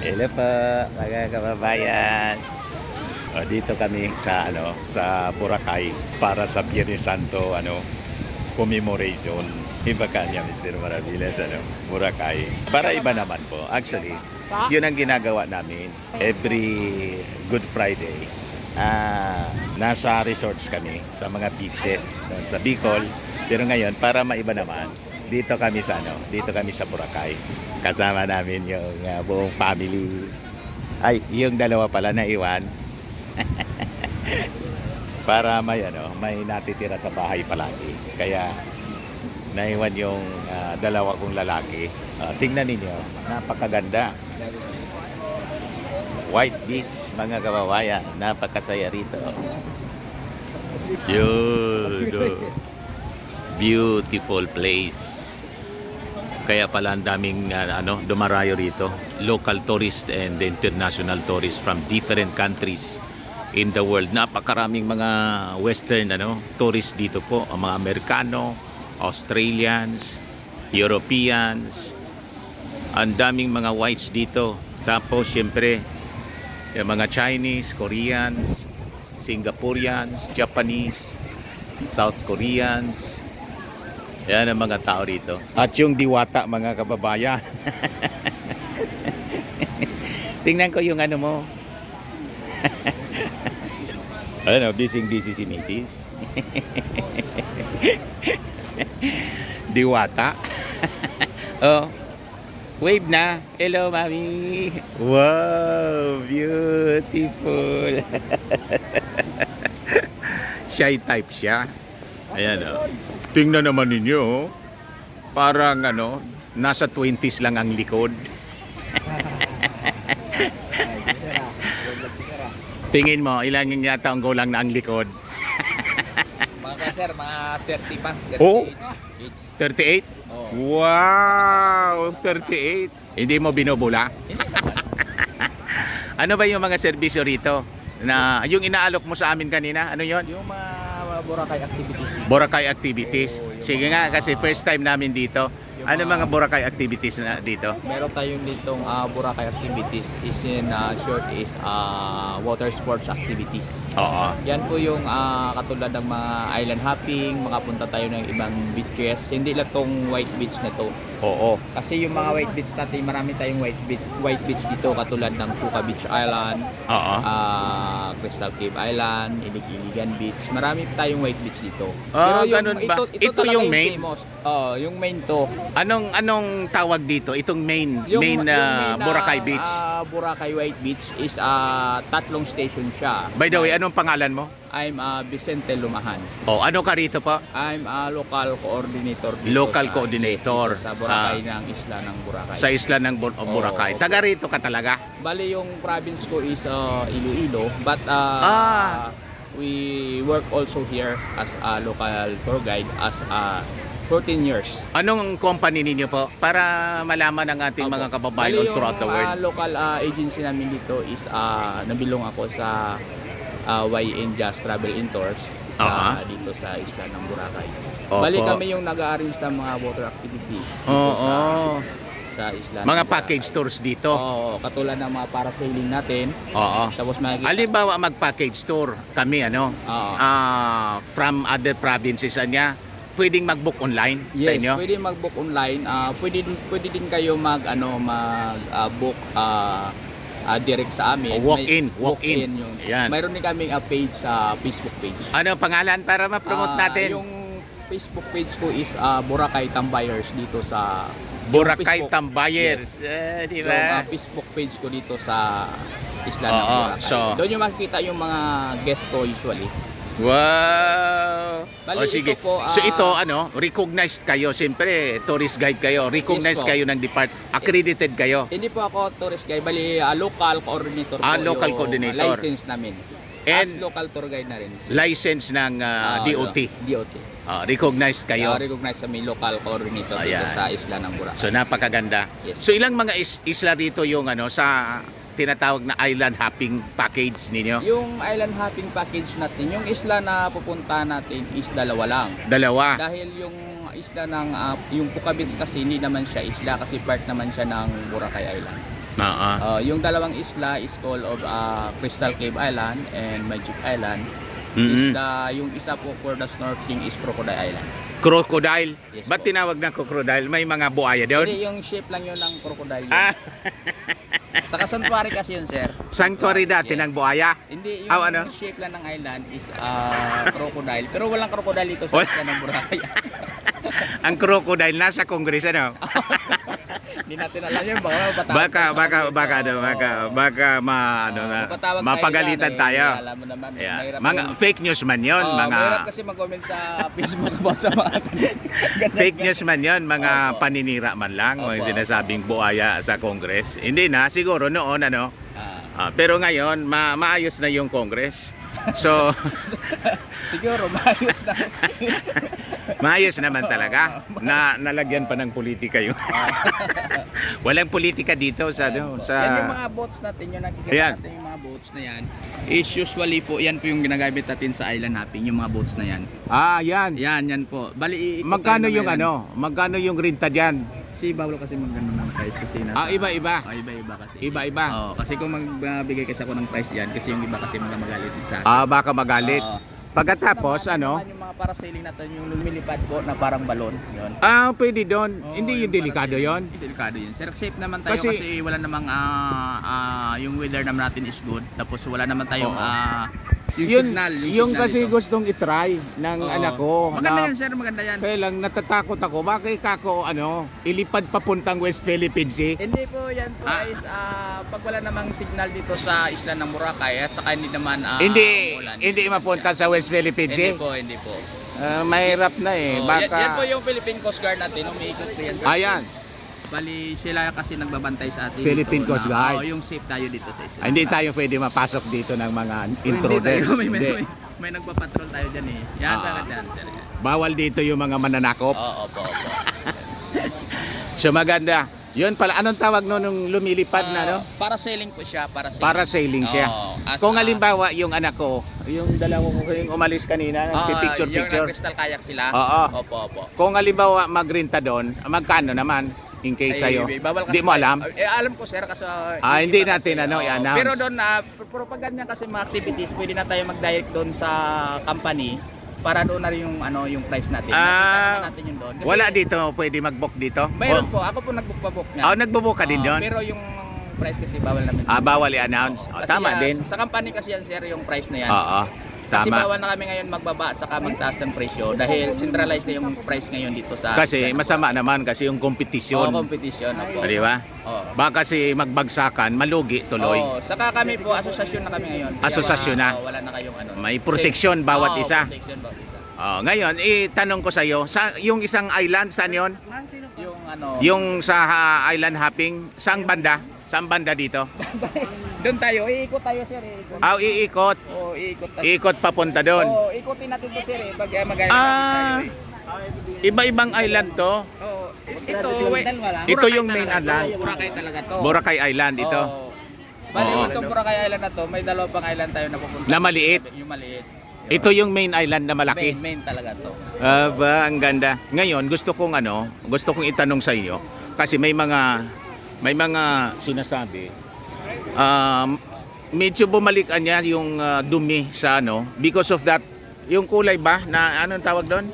Hello po, mga kababayan. Dito kami sa sa Boracay para sa Biyernes Santo commemoration. Iba kanya Mr. Maravillas Boracay. Para iba naman po. Actually, 'yun ang ginagawa namin every Good Friday. Nasa resorts kami sa mga beaches doon sa Bicol. Pero ngayon para maiba naman, dito kami sa Boracay. Kasama namin yung buong family. Ay, yung dalawa pala na iwan. Para may natitira sa bahay palagi. Kaya naiwan yung dalawa kong lalaki. Tingnan ninyo, napakaganda. White Beach, mga kababayan, napakasaya rito. Yun. Beautiful place. Kaya pala ang daming dumarayo rito, local tourists and international tourists from different countries in the world. Napakaraming mga western tourists dito po, ang mga Amerikano, Australians, Europeans. Ang daming mga whites dito. Tapos syempre yung mga Chinese, Koreans, Singaporeans, Japanese, South Koreans. Yan ang mga tao rito. At yung diwata, mga kababayan. Tingnan ko yung mo. Busy si Mrs. Diwata. Oh, wave na. Hello, mami. Wow, beautiful. Shy type siya. Ayan Tingnan naman ninyo, parang nasa 20s lang ang likod. Tingin mo, ilan yung yata ang gulang na ang likod? Mga sir, mga 30 pa. 38. Oh, 38? Oh. Wow, 38. Hindi mo binubula? Ano ba yung mga serbisyo rito? Na yung inaalok mo sa amin kanina, ano yon? Yung mga Boracay activities. Boracay activities. Oo, Sige nga, kasi first time namin dito. Ano mga Boracay activities na dito? Meron tayong ditong Boracay activities is in short is water sports activities. Oo. Yan po yung katulad ng mga island hopping, makapunta tayo ng ibang beaches. Hindi lang tong white beach na to. Oo. Kasi yung mga white beach natin, marami tayong white beach dito katulad ng Puka Beach Island, Oo. Crystal Cave Island, Ilig-Iligan Beach. Marami tayong white beach dito. Ganun ba? Ito talaga yung main? famous. Yung main to. Anong tawag dito? Itong main Yung Boracay Beach. Boracay White Beach is tatlong station siya. By the way, anong pangalan mo? I'm Vicente Lumahan. Oh, ano ka rito po? I'm a local coordinator dito Local sa, coordinator. dito sa Boracay ng isla ng Boracay. Sa isla ng Boracay. Oo. Taga rito ka talaga? Bali yung province ko is Iloilo, but we work also here as a local tour guide as 14 years. Anong company ninyo po? Para malaman ng ating mga kababayan all throughout the world. Yung local agency namin dito is nabilong ako sa YN Just Travel and Tours dito sa isla ng Boracay. Opo. Bali kami yung nag-a-arrange ng mga water activity dito sa isla ng Mga Boracay. package tours dito. Oo, katulad ng mga parasailing natin. Oo. Tapos makikita. Halimbawa mag-package tour kami Oo. from other provinces pwedeng mag-book online sa Yes, inyo? pwede mag-book online. Pwede din kayo mag-book direct sa amin. Walk-in. Yung, Yan. mayroon din kaming page sa Facebook page. Ano pangalan para ma-promote natin? Yung Facebook page ko is Boracay Tambayers dito sa Boracay Facebook. Tambayers. Di Yung ba? Facebook page ko dito sa isla ng Oo, Boracay. Doon yung makikita yung mga guest ko usually. Wow! Bali, Sige. ito po, So ito recognized kayo. Siyempre, tourist guide kayo. Recognized Yes po. kayo ng accredited kayo. Hindi po ako tourist guide, bali local coordinator po Local yung coordinator. license namin. And as local tour guide na rin. License ng DOT. DOT. Recognized kayo. Recognize kami local coordinator dito Ayan. sa isla ng Boracay. So napakaganda. Yes. So ilang mga isla dito yung sa tinatawag na island hopping package ninyo? Yung island hopping package natin, yung isla na pupunta natin is dalawa lang. Dalawa. Dahil yung isla ng yung Puka Beach kasi hindi naman siya isla kasi part naman siya ng Boracay Island. Yung dalawang isla is called of Crystal Cave Island and Magic Island. Mm-mm. Yung isa po for the snorkeling is Crocodile Island. Crocodile. Yes Ba't po. tinawag na crocodile? May mga buhaya doon? Hindi, yung shape lang yun ng crocodile yun. Ah, Saka sanctuary kasi yun, sir. sanctuary dati Yes. ng buhaya. Hindi, yung Ano? shape lang ng island is crocodile. Pero walang crocodile dito sa Wala. isla ng Boracay. Ang crocodile nasa Congress, ano? Hindi natin alam yun. Baka mapagalitan tayo. Alam mo naman. Yeah. mahirap Mga yung- fake news man yon, mahirap mga kasi mag-comment sa Facebook about sa mga ganyan. fake news man yon, mga Opo. paninira man lang, Opo, mga opo. sinasabing buhaya sa Congress. Hindi na, siguro noon, ano. Ah, Pero ngayon, maayos na yung Congress. So, siguro, maayos na. maayos naman talaga. Nalagyan pa ng politika yung. Walang politika dito sa Yan yung sa mga boats natin, yung nakikita Ayan. natin yung mga boats na yan. Is usually po, yan po yung ginagamit natin sa island hopping, yung mga boats na yan. yan. Yan po. Bali, iikot Magkano tayo ng yung island. Magkano yung renta diyan? Si Pablo kasi magano ng price kasi nasa... Iba-iba. Iba-iba kasi. Iba-iba. Oo, kasi kung magbigay kasi ako ng price diyan kasi yung iba kasi mga magalit din sa akin. Baka magalit. Oo. Pagkatapos, Naman yung mga parasailing natin, yung lumilipad po na parang balon. Yun. Pwede doon. Hindi yung delikado yon. Hindi delikado yun. Sir, safe naman tayo Kasi- kasi, wala namang yung weather naman natin is good. Tapos wala naman tayong yung signal. Yung signal kasi dito. gustong itry ng Oo. anak ko. Maganda yan, sir. Maganda yan. Kaya lang natatakot ako. Bakit kako ilipad papuntang West Philippines Sea? Hindi po yan po guys, pag wala namang signal dito sa isla ng Boracay at saka hindi naman umulan. Hindi mapunta sa West Philippines Sea. Hindi po. Mahirap na eh. Oh, Baka yan po yung Philippine Coast Guard natin, umiikot po yan. sir. Ayan. Bali sila kasi nagbabantay sa atin Philippine dito Coast Guard. yung safe tayo dito sa isla. Hindi tayo pwede mapasok dito ng mga Hindi intruders. tayo, Hindi. may nagpapatrol tayo dyan eh. Yan, bakit yan, sir. Yan. Bawal dito yung mga mananakop. Opo. So maganda. Yun pala, anong tawag nung lumilipad na no? Parasailing po siya, parasailing. Parasailing siya. Oo, Kung halimbawa yung anak ko, yung dalawa ko yung umalis kanina, yung picture. crystal kayak sila. Oo. Opo. Kung halimbawa magrenta doon, magkano naman in case sa'yo? Bawal kasi Hindi mo alam? alam ko sir kasi Hindi pa natin, kasi, i-announce. Pero doon pero pag ganyan kasi mga activities, pwede na tayo mag-direct doon sa company para doon na rin yung price natin. Nakita naman natin yun doon. Kasi Wala dito, pwede mag-book dito? Mayroon po, ako po nagbook niya. Nagbo-book ka din doon? Pero yung price kasi bawal namin. Bawal i-announce. Kasi Tama din. Sa company kasi yan sir yung price na yan. Oo. Kasi Tama. bawal na kami ngayon magbaba at saka magtaas ng presyo dahil centralized na yung price ngayon dito sa Kasi masama naman kasi yung kompetisyon. competition. Opo. Di ba? Oo. Baka kasi magbagsakan, malugi tuloy. Oo, saka kami po, asosasyon na kami ngayon. Kaya Asosasyon na? wala na kayong May proteksyon bawat isa. Protection bawat isa. Ngayon, itanong ko sa iyo, yung isang island, saan yon? Yung Yung sa island hopping, saang banda? Saang banda dito? doon tayo, iikot tayo sir. Iikot. Iikot. Oo, iikot tayo. Iikot papunta doon. Oo, ikutin natin to sir pag magaya Ah, tayo. Iba-ibang island to. Oo, Ito yung main island. Boracay talaga to. Boracay Island ito. Oo. Bali, Oo. itong Boracay Island na to, may dalawang pang island tayo na pupunta. Na maliit? Yung maliit. Ito yung main island na malaki. Main talaga to. Ang ganda. Ngayon, gusto kong itanong sa inyo kasi may mga sinasabi. Medyo bumalikan niya yung dumi sa because of that yung kulay ba na anong tawag doon?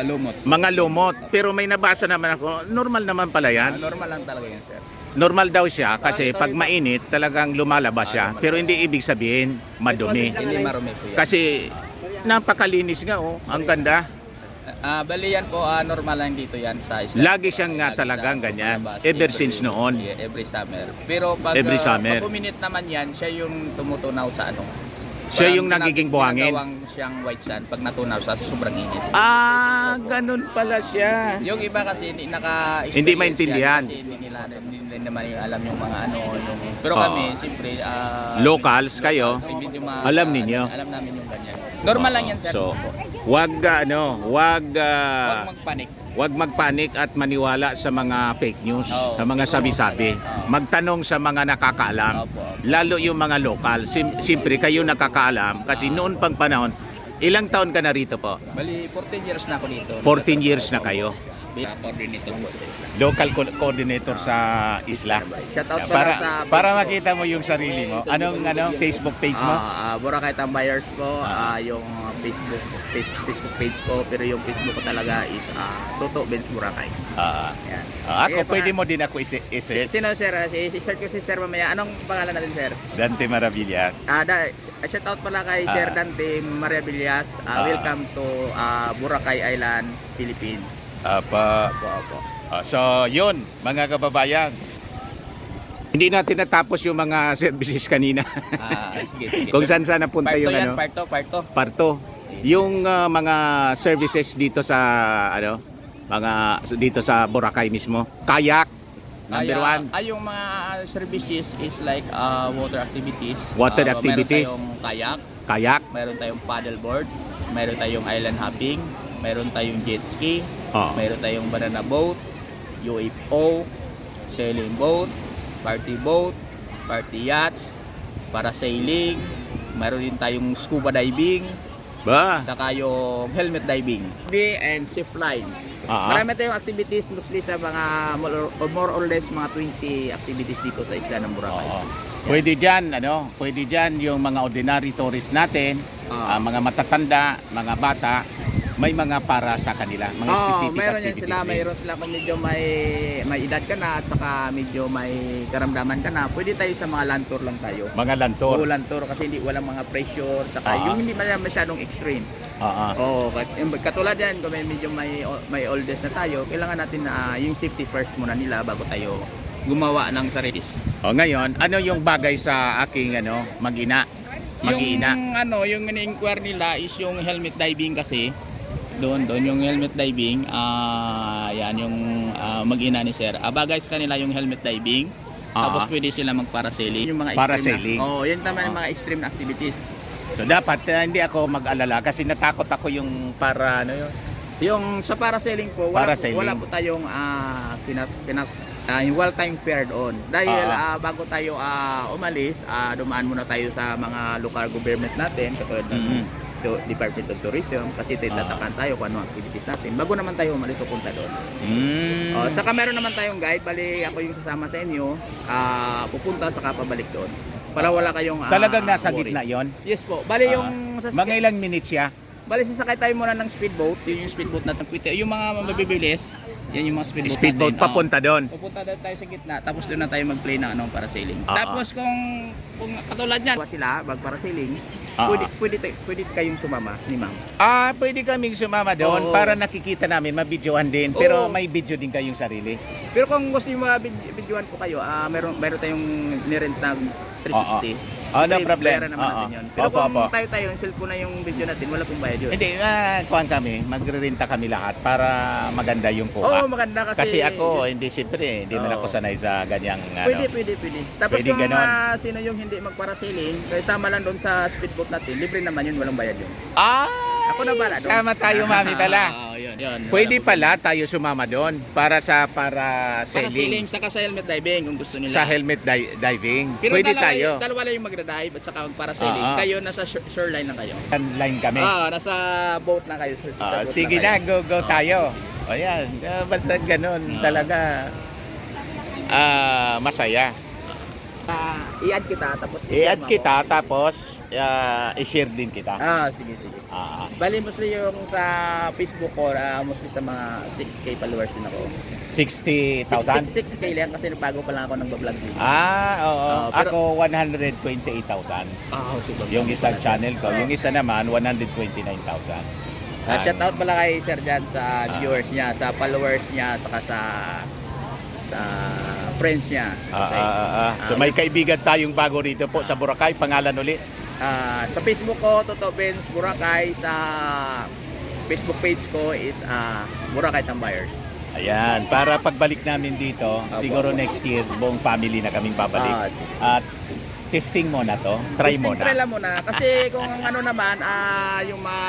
Lumot. Mga lumot. Pero may nabasa naman ako, normal naman pala yan. Normal lang talaga yan sir. Normal daw siya kasi pag mainit talagang lumalabas siya. Pero hindi ibig sabihin madumi. Hindi marumi po yan. Kasi napakalinis nga ang ganda. Bali yan po, normal lang dito yan sa isla. Lagi siyang nga talagang ganyan. Ever since noon. Yeah, every summer. Pero pag, Every summer. pag uminit naman yan, siya yung tumutunaw sa Siya yung nagiging buhangin. Ginagawang siyang white sand pag natunaw sa sobrang init. Ganun pala siya. Yung iba kasi naka Hindi maintindihan. Kasi hindi nila naman alam yung mga pero Oo. kami, siyempre, Locals kayo, medyo alam ninyo. Alam namin yung ganyan. Normal lang yan, sir. So, wag magpanik. wag magpanik at maniwala sa mga fake news, Oo. sa mga sabi-sabi. Oo. Magtanong sa mga nakakaalam, Opo. lalo yung mga local. Siyempre kayo nakakaalam kasi noon pang panahon, ilang taon ka na rito po? Bali, 14 years na ako dito. 14 years na kayo. coordinator po sa isla. Local coordinator sa isla. Shout out Para sa para page ko. makita mo yung sarili mo. Anong Facebook page mo? Boracay Tambayers po, yung Facebook page ko, pero yung Facebook ko talaga is Toto Benz Boracay. Yan. Ako Sige, pwede mo din ako i-search. Sino sir? Si-search ko si sir mamaya. Anong pangalan natin sir? Dante Maravillas. Shout out pala kay Sir Dante Maria Villas. Welcome to Boracay Island, Philippines. Opo. So, yun, mga kababayan. Hindi natin natapos yung mga services kanina. Sige. Kung saan napunta Part yung 2 yan, ano? part 2. Parto. Yung mga services dito sa dito sa Boracay mismo. Kayak, number one. Yung mga services is like water activities. Water activities. Meron tayong kayak, Kayak. meron tayong paddleboard, meron tayong island hopping, meron tayong jet ski, meron tayong banana boat, UFO, sailing boat, party yachts, parasailing, meron din tayong scuba diving, Ba? saka yung helmet diving, and zip line. Marami tayong activities mostly sa mga more or less mga 20 activities dito sa isla ng Boracay. Pwede diyan yung mga ordinary tourists natin, mga matatanda, mga bata, may mga para sa kanila, mga specific meron yan activities. sila, mayroon sila kung medyo may edad ka na at saka medyo may karamdaman ka na, pwede tayo sa mga land tour lang tayo. Mga lantor. Land tour kasi hindi walang mga pressure, saka yung hindi masyadong extreme. Katulad yan, kung medyo may oldest na tayo, kailangan natin na yung safety first muna nila bago tayo gumawa ng sarilis. Ngayon, ano yung bagay sa aking mag-ina? Yung ini-inquire nila is yung helmet diving kasi. Doon yung helmet diving, yan yung mag-ina ni sir. Bagay sa kanila yung helmet diving. Tapos pwede sila mag-parasailing. Yung mga Parasailing. Yun tama yung mga extreme na activities. So dapat hindi ako mag-alala kasi natakot ako yung para Yung sa parasailing po, wala po tayong yung well-time fair doon. Dahil bago tayo umalis, dumaan muna tayo sa mga local government natin, katulad ng Department of Tourism, kasi titatakan tayo kung ano ang activities natin. Bago naman tayo umalis pupunta doon. Saka meron naman tayong guide, bali ako yung sasama sa inyo, pupunta saka pabalik doon. Para wala kayong talagang nasa worries. gitna yon. Yes po. Bali yung mga ilang minutes siya. Bali sasakay tayo muna ng speedboat, yun yung speedboat natin. Yung mga mabibilis, yan yung mga speedboat natin. Papunta doon. Pupunta doon tayo sa gitna, tapos doon na tayo mag-play ng parasailing. Tapos kung katulad niyan, sila mag-parasailing, pwede kayong sumama ni ma'am. Pwede kaming sumama doon para nakikita namin, mabidyoan din. Pero may video din kayong sarili. Pero kung gusto niyo mabidyoan po kayo, meron tayong nirent na 360. No problem. Bayaran naman natin yun. Pero kung tayo, yung cellphone na yung video natin, wala pong bayad yun. Hindi, kuhan kami, magre-renta kami lahat para maganda yung kuha. Maganda kasi ako, hindi man ako sanay sa ganyang Pwede. Tapos Pwede kung ganon. sino yung hindi magparasailing, kaya sama lang doon sa speedboat natin, libre naman yun, walang bayad yun. Ako na bala doon. Sama tayo, mami pala. Yun. Pwede pala tayo sumama doon para sailing. Saka sa helmet diving kung gusto nila. Sa helmet diving. Pero Pwede dalawa tayo. lang yung magdadive at saka magparasailing. Kayo nasa shoreline lang kayo. Line kami. Nasa boat lang kayo. Sa boat Sige lang na, go tayo. Ayan, basta ganun talaga. Masaya. I-add kita tapos I-add kita tapos i-share din kita. Sige. Bali mostly yung sa Facebook ko, mostly sa mga 6K followers din ako. 60,000? 6K lang kasi bago pa lang ako nag-vlog dito. Oo. Pero- Ako 128,000. Super. Yung isang channel ko. Yung isa naman 129,000. Shout out pala kay Sir Jan sa viewers niya, sa followers niya, saka sa friends niya. So may kaibigan tayong bago rito po sa Boracay. Pangalan ulit? Sa Facebook ko, Toto Benz Boracay. Sa Facebook page ko is Boracay Tambayers. Ayan, para pagbalik namin dito, siguro next year, buong family na kaming babalik. At testing mo na to, try mo na. Try lang muna. Kasi kung ano naman, yung mga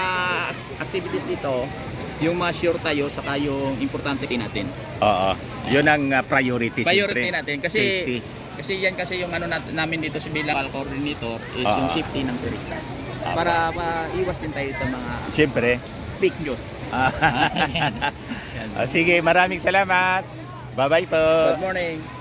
activities dito, yung ma-sure tayo, saka yung importante din natin. Yun ang priority. Priority natin. Kasi safety. Kasi yan kasi yung namin dito sa bilang coordinator is yung safety ng turista. Para maiwas din tayo sa mga Siyempre. fake news. Sige, maraming salamat. Bye-bye po. Good morning.